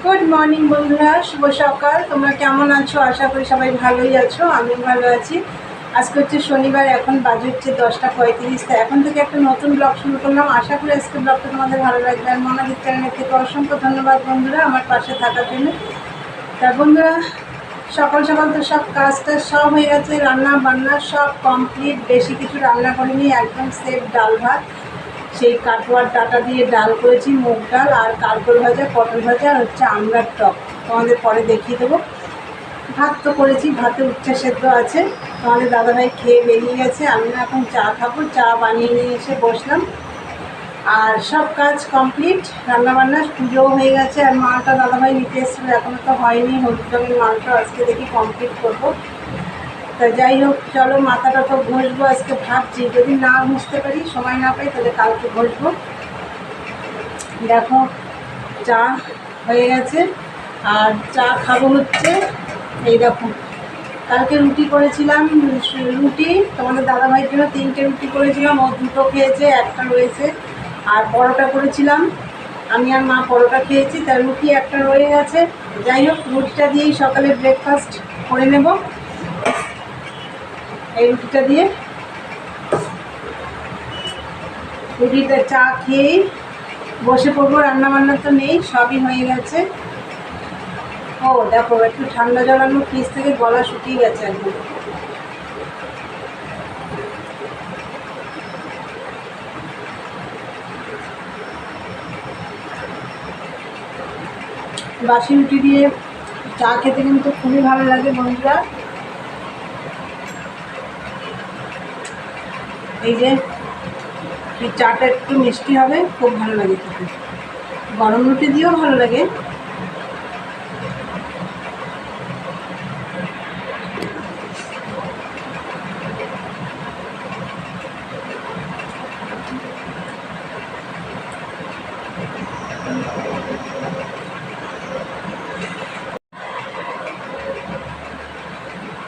Good morning বন্ধুরা, শুভ সকাল। তোমরা কেমন আছো? আশা করি সবাই ভালোই আছো, আমিও ভালো আছি। আজকে হচ্ছে শনিবার, এখন বাজে হচ্ছে 10:35। তা এখন থেকে একটা নতুন ব্লগ শুরু করলাম। আশা করি আজকে ব্লগটা তোমাদের ভালো লাগবে। আর মনাদির চ্যানেলের থেকে অসংখ্য ধন্যবাদ বন্ধুরা আমার পাশে থাকার জন্য। তা বন্ধুরা, সকাল সকাল তো সব কাজটা সব হয়ে গেছে, রান্না বান্না সব কমপ্লিট। বেশি কিছু রান্না করিনি, একদম সেফ ডাল ভাত। সেই কাটোয়ার ডাটা দিয়ে ডাল করেছি, মুগ ডাল আর কারকল ভাজা, পটল ভাজা আর হচ্ছে আমড়ার টক। তোমাদের পরে দেখিয়ে দেবো। ভাত তো করেছি, ভাতে উচ্ছে সেদ্ধ আছে। তোমাদের দাদাভাই খেয়ে বেরিয়ে গেছে, আমি না এখন চা খাবো। চা বানিয়ে নিয়ে এসে বসলাম। আর সব কাজ কমপ্লিট, রান্নাবান্না, পুজোও হয়ে গেছে। আর মালটা দাদাভাই নিতে এসেছিলো, এখনও তো হয়নি। হলুদ রঙের মালটা আজকে দেখি কমপ্লিট করবো। তা যাই হোক, চলো মাথাটা তো ঘষবো আজকে। ভাবছি যদি না ঘষতে পারি, সময় না পাই, তাহলে কালকে ঘষবো। দেখো চা হয়ে গেছে, আর চা খাবো হচ্ছে এই দেখো। কালকে রুটি করেছিলাম, রুটি তোমাদের দাদাভাইয়ের জন্য 3টে রুটি করেছিলাম, ও 2টো খেয়েছে, একটা রয়েছে। আর পরোটা করেছিলাম, আমি আর মা পরোটা খেয়েছি, তার রুটি একটা রয়ে গেছে। যাই হোক, রুটিটা দিয়েই সকালে ব্রেকফাস্ট করে নেব। এই রুটিটা দিয়ে রুটিটা চা খেয়েই বসে পড়বো। রান্নাবান্না তো নেই, সবই হয়ে গেছে। ও দেখো, একটু ঠান্ডা জল আনো ফ্রিজ থেকে, গলা শুকিয়ে গেছে একদম। বাসি রুটি দিয়ে চা খেতে কিন্তু খুবই ভালো লাগে বন্ধুরা। এই যে চাটা একটু মিষ্টি হবে, খুব ভালো লাগে খেতে। গরম রুটি দিয়েও ভালো লাগে।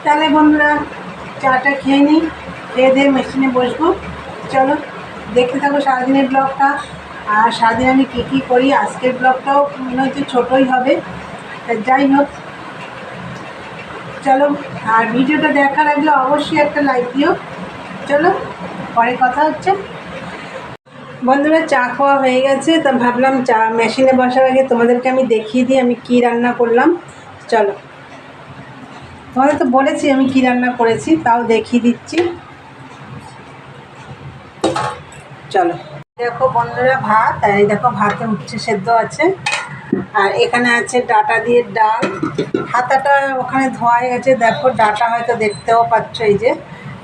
তাহলে বন্ধুরা, চাটা খেয়ে নিই, খেয়ে দিয়ে মেশিনে বসবো। চলো দেখতে থাকো সারাদিনের ব্লগটা। আর সারাদিন আমি কী কী করি, আজকের ব্লগটাও মনে হচ্ছে ছোটোই হবে। যাই হোক, চলো। আর ভিডিওটা দেখার আগে অবশ্যই একটা লাইক দিও। চলো পরে কথা হচ্ছে। বন্ধুরা, চা খাওয়া হয়ে গেছে, তা ভাবলাম চা মেশিনে বসার আগে তোমাদেরকে আমি দেখিয়ে দিই আমি কি রান্না করলাম। চলো, তোমাদের তো বলেছি আমি কি রান্না করেছি, তাও দেখিয়ে দিচ্ছি। চলো দেখো বন্ধুরা, ভাত, আর এই দেখো ভাতে উচ্ছে সেদ্ধ আছে। আর এখানে আছে ডাটা দিয়ে ডাল। হাতাটা ওখানে ধোয়া গেছে, দেখো ডাটা হয়তো দেখতেও পাচ্ছ। এই যে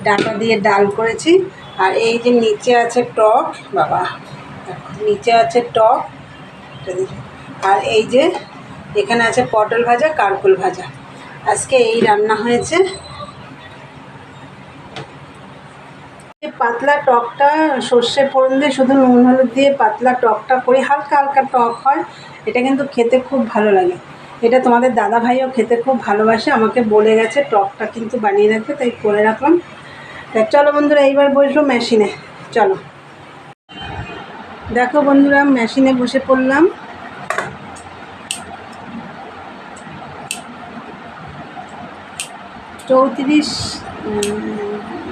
ডাটা দিয়ে ডাল করেছি। আর এই যে নিচে আছে টক, বাবা দেখো নিচে আছে টক। আর এই যে এখানে আছে পটল ভাজা, কারকল ভাজা। আজকে এই রান্না হয়েছে। পাতলা টকটা সর্ষে ফোড়ন দিয়ে শুধু নুন হলুদ দিয়ে পাতলা টকটা করি, হালকা হালকা টক হয়। এটা কিন্তু খেতে খুব ভালো লাগে। এটা তোমাদের দাদা ভাইও খেতে খুব ভালোবাসে, আমাকে বলে গেছে টকটা কিন্তু বানিয়ে রাখবে, তাই করে রাখলাম। তা চলো বন্ধুরা, এইবার বসবো মেশিনে। চলো দেখো বন্ধুরা, মেশিনে বসে পড়লাম।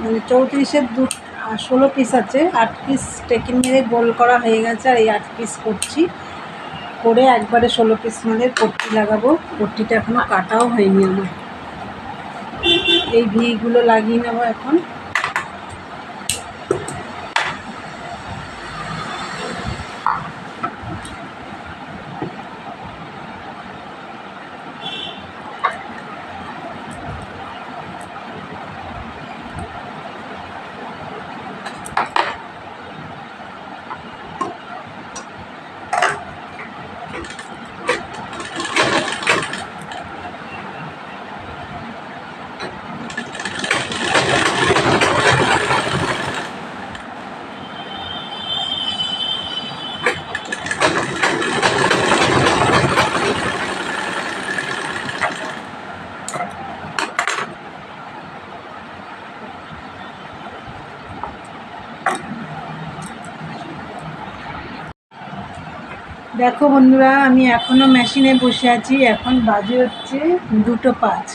মানে 34-এর 16 পিস আছে। 8 পিস টেকিং মেরে গোল করা হয়ে গেছে, আর এই 8 পিস করছি। করে একবারে 16 পিস মানে পট্টি লাগাবো। পট্টিটা এখনও কাটাও হয়নি আমার। এই ভিগুলো লাগিয়ে নেবো এখন। দেখো বন্ধুরা, আমি এখনও মেশিনে বসে আছি। এখন বাজে হচ্ছে 2:05।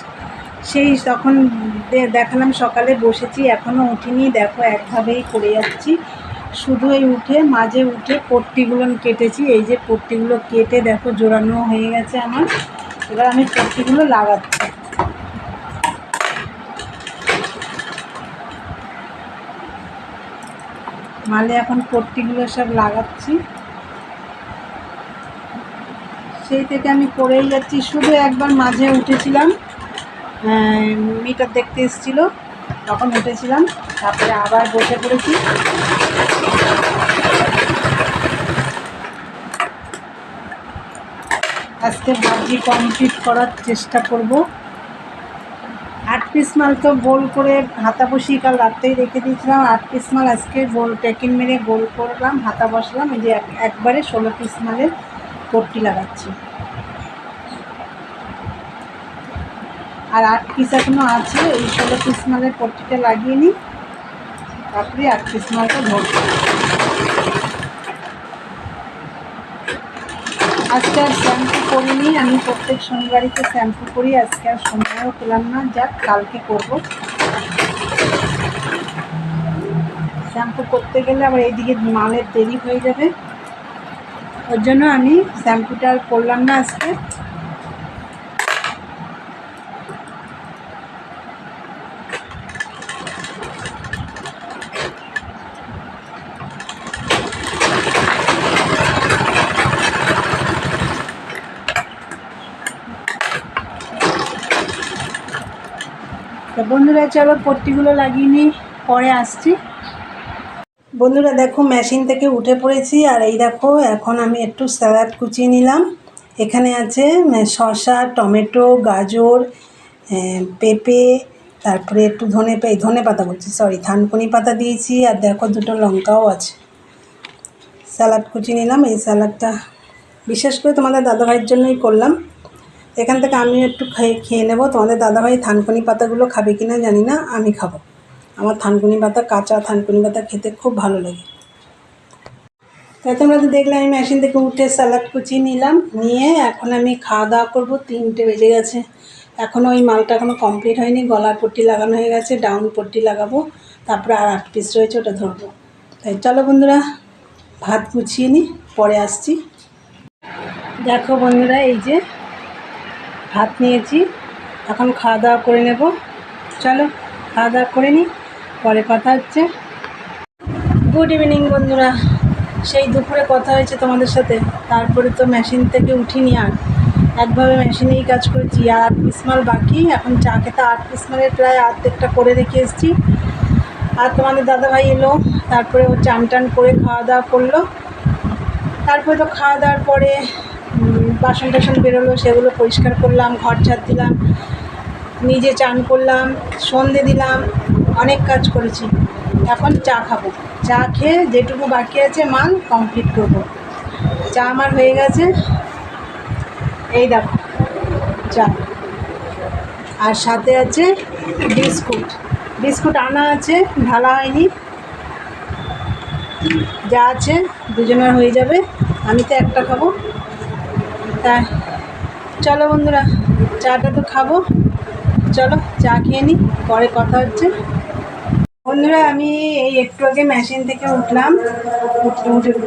সেই তখন দেখালাম সকালে বসেছি, এখনও উঠিনি। দেখো একভাবেই করে যাচ্ছি, শুধু এই মাঝে উঠে পট্টিগুলো কেটেছি। এই যে পট্টিগুলো কেটে দেখো জোড়ানো হয়ে গেছে আমার। এবার আমি পট্টিগুলো লাগাচ্ছি। মালে এখন পট্টিগুলো সব লাগাচ্ছি। সেই থেকে আমি করেই যাচ্ছি। শুধু একবার মাঝে উঠেছিলাম, মিটার দেখতে এসেছিল, তখন উঠেছিলাম, তারপরে আবার বসে পড়েছি। আজকে ভাজি কমপ্লিট করার চেষ্টা করব। 8 পিস মাল তো গোল করে হাতা বসিয়ে কাল রাত্রেই রেখে দিয়েছিলাম। 8 পিস মাল আজকে গোল প্যাকিং মেরে গোল করলাম, হাতা বসলাম। এই যে একবারে 16 পিস মালের পট্টি লাগাচ্ছি। আর 8 পিস এখনও আছে। এই 16 পিস মালের পট্টিটা লাগিয়ে নিই, তারপরে 8 পিস মালটা ধরবো। আজকে আর শ্যাম্পু করিনি, আমি প্রত্যেক শনিবারই শ্যাম্পু করি। আজকে আর সময়ও পেলাম না, যাক কালকে করব। শ্যাম্পু করতে গেলে আবার এইদিকে মালের দেরি হয়ে যাবে, ওর জন্য আমি শ্যাম্পুটা আর করলাম না আজকে। তো বন্ধুরা চলো পট্টিগুলো লাগিয়ে নিই, পরে আসছি। বন্ধুরা দেখো মেশিন থেকে উঠে পড়েছি। আর এই দেখো এখন আমি একটু স্যালাড কুচিয়ে নিলাম। এখানে আছে শসা, টমেটো, গাজর, পেঁপে, তারপরে একটু ধনে পাতা বলছি, সরি, থানকুনি পাতা দিয়েছি। আর দেখো 2টো লঙ্কাও আছে। স্যালাড কুচিয়ে নিলাম। এই স্যালাডটা বিশেষ করে তোমাদের দাদাভাইয়ের জন্যই করলাম। এখান থেকে আমিও একটু খেয়ে নেব। তোমাদের দাদাভাই থানকুনি পাতাগুলো খাবে কিনা জানি না, আমি খাবো। আমার থানকুনি পাতা, কাঁচা থানকুনি পাতা খেতে খুব ভালো লাগে। তাই তোমরা তো দেখলে আমি মেশিন থেকে উঠে স্যালাড কুচিয়ে নিলাম। নিয়ে এখন আমি খাওয়া দাওয়া করবো। 3টে বেজে গেছে, এখনও ওই মালটা এখনও কমপ্লিট হয়নি। গলার পট্টি লাগানো হয়ে গেছে, ডাউন পট্টি লাগাবো, তারপরে আর 8 পিস রয়েছে, ওটা ধরবো। তাই চলো বন্ধুরা ভাত গুছিয়ে নিই, পরে আসছি। দেখো বন্ধুরা, এই যে ভাত নিয়েছি, এখন খাওয়া দাওয়া করে নেব। চলো খাওয়া দাওয়া করে নিই, পরে কথা হচ্ছে। গুড ইভিনিং বন্ধুরা। সেই দুপুরে কথা হয়েছে তোমাদের সাথে, তারপরে তো মেশিন থেকে উঠিনি। আর একভাবে মেশিনেই কাজ করেছি। আর 8 পিস মাল বাকি। এখন চা খেতে 8 পিস মালের প্রায় অর্ধেকটা করে রেখে এসেছি। আর তোমাদের দাদাভাই এলো, তারপরে ও চান টান করে খাওয়া দাওয়া করলো। তারপরে তো খাওয়া দাওয়ার পরে বাসন টাসন বেরোলো, সেগুলো পরিষ্কার করলাম, ঘর ঝাড় দিলাম, নিজে চান করলাম, সন্ধে দিলাম, অনেক কাজ করেছি। এখন চা খাবো। চা খেয়ে যেটুকু বাকি আছে মাল কমপ্লিট করব। চা আমার হয়ে গেছে, এই দেখো চা। আর সাথে আছে বিস্কুট। বিস্কুট আনা আছে, ঢালা হয়নি। যা আছে দুজনের হয়ে যাবে, আমি তো একটা খাবো। তা চলো বন্ধুরা, চাটা তো খাবো, চলো চা খেয়ে নিই, পরে কথা হচ্ছে। বন্ধুরা আমি এই একটু আগে মেশিন থেকে উঠলাম।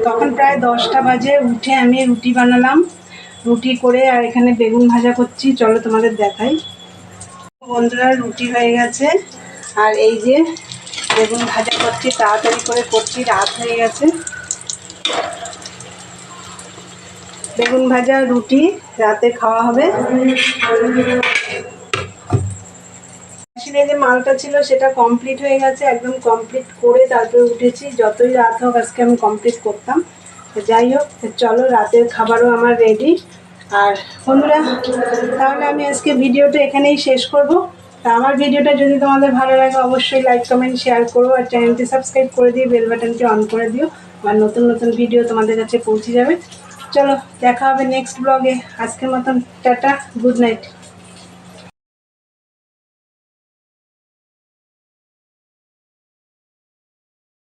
তখন প্রায় 10টা বাজে। উঠে আমি রুটি বানালাম, রুটি করে আর এখানে বেগুন ভাজা করছি। চলো তোমাদের দেখাই। বন্ধুরা রুটি হয়ে গেছে, আর এই যে বেগুন ভাজা করছি, তাড়াতাড়ি করে করছি, রাত হয়ে গেছে। বেগুন ভাজা রুটি রাতে খাওয়া হবে। মেশিনে যে মালটা ছিল সেটা কমপ্লিট হয়ে গেছে, একদম কমপ্লিট করে তারপরে উঠেছি। যতই রাত হোক আজকে আমি কমপ্লিট করতাম। যাই হোক, চলো রাতের খাবারও আমার রেডি। আর বন্ধুরা তাহলে আমি আজকে ভিডিওটা এখানেই শেষ করব। তা আমার ভিডিওটা যদি তোমাদের ভালো লাগে অবশ্যই লাইক কমেন্ট শেয়ার করো, আর চ্যানেলটি সাবস্ক্রাইব করে দিয়ে বেল বাটনটি অন করে দিও। আমার নতুন নতুন ভিডিও তোমাদের কাছে পৌঁছে যাবে। চলো দেখা হবে নেক্সট ব্লগে। আজকের মতন টাটা, গুড নাইট।